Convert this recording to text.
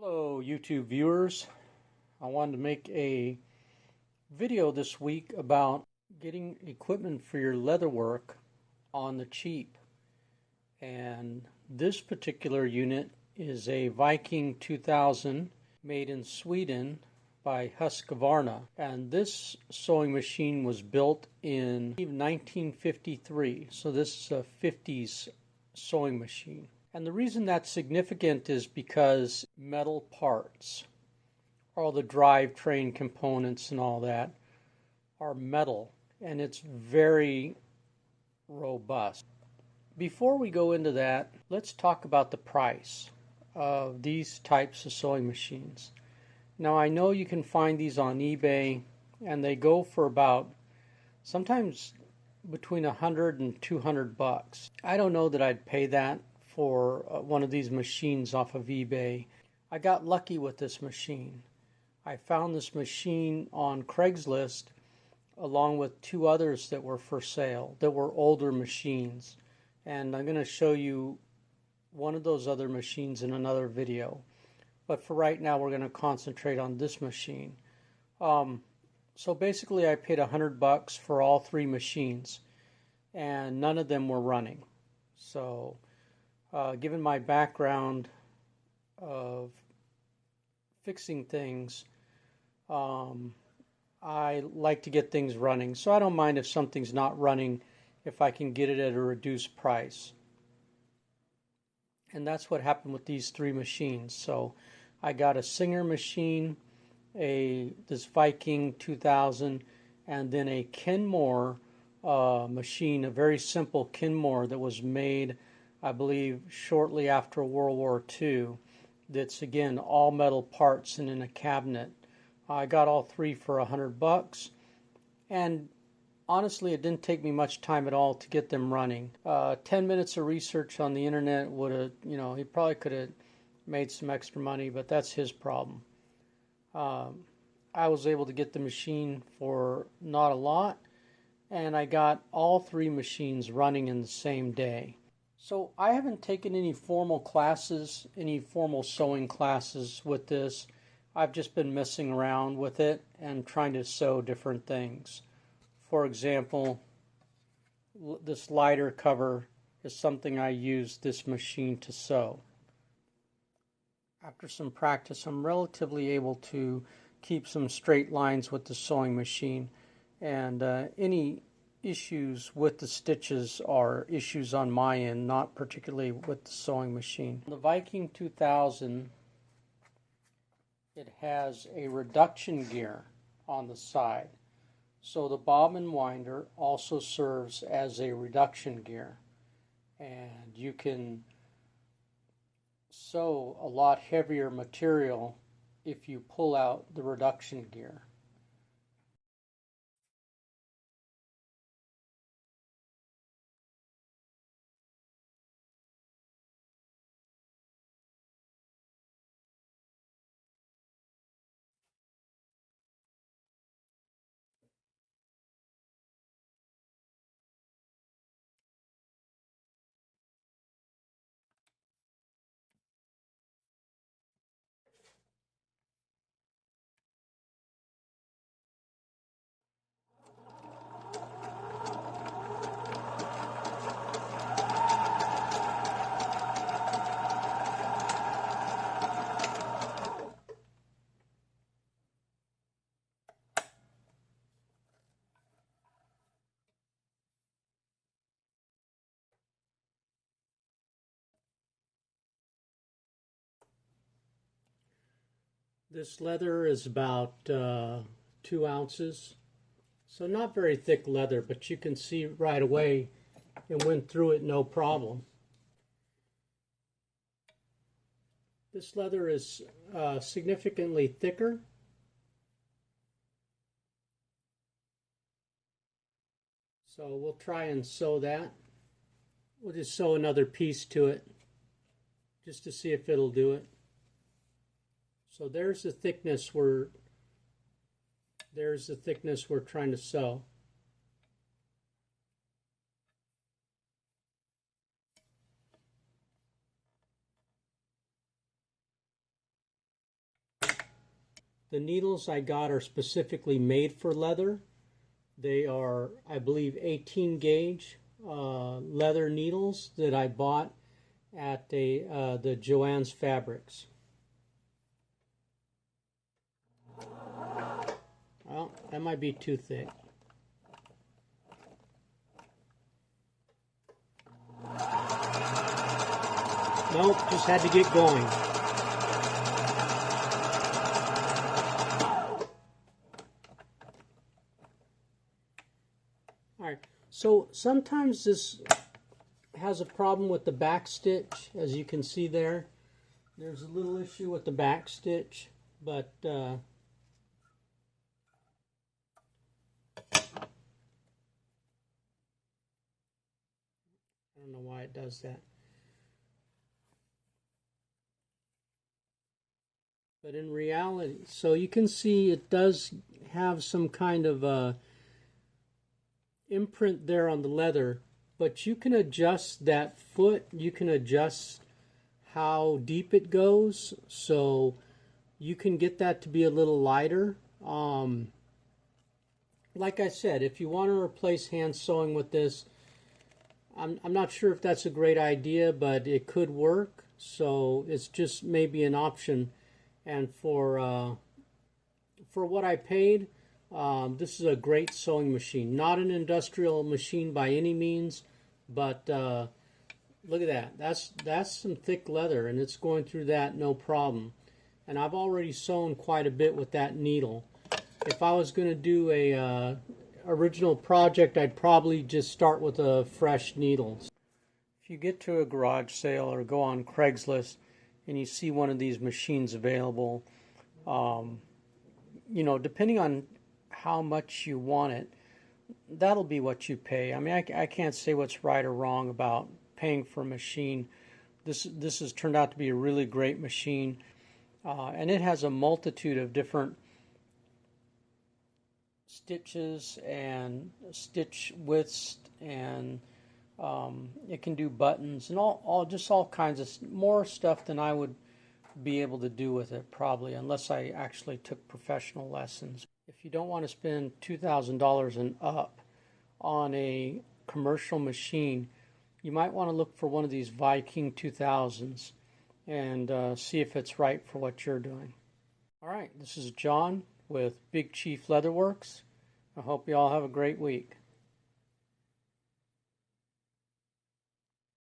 Hello YouTube viewers. I wanted to make a video this week about getting equipment for your leatherwork on the cheap. And this particular unit is a Viking 2000 made in Sweden by Husqvarna. And this sewing machine was built in 1953. So this is a 50s sewing machine. And the reason that's significant is because metal parts, all the drivetrain components and all that, are metal, and it's very robust. Before we go into that, let's talk about the price of these types of sewing machines. Now, I know you can find these on eBay, and they go for about sometimes between $100 and $200. I don't know that I'd pay that for one of these machines off of eBay. I got lucky with this machine. I found this machine on Craigslist along with two others that were for sale, that were older machines. And I'm going to show you one of those other machines in another video. But for right now, we're going to concentrate on this machine. So basically, I paid $100 for all three machines, and none of them were running. So given my background of fixing things, I like to get things running. So I don't mind if something's not running if I can get it at a reduced price. And that's what happened with these three machines. So I got a Singer machine, this Viking 2000, and then a Kenmore machine, a very simple Kenmore that was made, I believe, shortly after World War II. That's, again, all metal parts and in a cabinet. I got all three for $100, and honestly, it didn't take me much time at all to get them running. 10 minutes of research on the internet would have, he probably could have made some extra money, but that's his problem. I was able to get the machine for not a lot, and I got all three machines running in the same day. So I haven't taken any formal classes, any formal sewing classes with this. I've just been messing around with it and trying to sew different things. For example, this lighter cover is something I use this machine to sew. After some practice, I'm relatively able to keep some straight lines with the sewing machine, and any issues with the stitches are issues on my end, not particularly with the sewing machine. The Viking 2000, it has a reduction gear on the side. So the bobbin winder also serves as a reduction gear, and you can sew a lot heavier material if you pull out the reduction gear. This leather is about 2 ounces, so not very thick leather, but you can see right away it went through it no problem. This leather is significantly thicker, so we'll try and sew that. We'll just sew another piece to it just to see if it'll do it. So there's the thickness we're trying to sew. The needles I got are specifically made for leather. They are, I believe, 18 gauge leather needles that I bought at the Joann's Fabrics. Well, that might be too thick. Nope, just had to get going. Alright, so sometimes this has a problem with the back stitch, as you can see there. There's a little issue with the back stitch, but I don't know why it does that. But in reality, so you can see it does have some kind of imprint there on the leather, but you can adjust that foot. You can adjust how deep it goes, so you can get that to be a little lighter. Like I said, if you want to replace hand sewing with this, I'm not sure if that's a great idea, but it could work. So it's just maybe an option. And for what I paid, this is a great sewing machine. Not an industrial machine by any means, but look at that. That's some thick leather, and it's going through that no problem. And I've already sewn quite a bit with that needle. If I was going to do a original project, I'd probably just start with a fresh needle. If you get to a garage sale or go on Craigslist and you see one of these machines available, you know, depending on how much you want it, that'll be what you pay. I mean, I can't say what's right or wrong about paying for a machine. This has turned out to be a really great machine, and it has a multitude of different stitches and stitch widths, and it can do buttons and all kinds of more stuff than I would be able to do with it, probably, unless I actually took professional lessons. If you don't want to spend $2,000 and up on a commercial machine, you might want to look for one of these Viking 2000s and see if it's right for what you're doing. All right, this is John with Big Chief Leatherworks. I hope you all have a great week.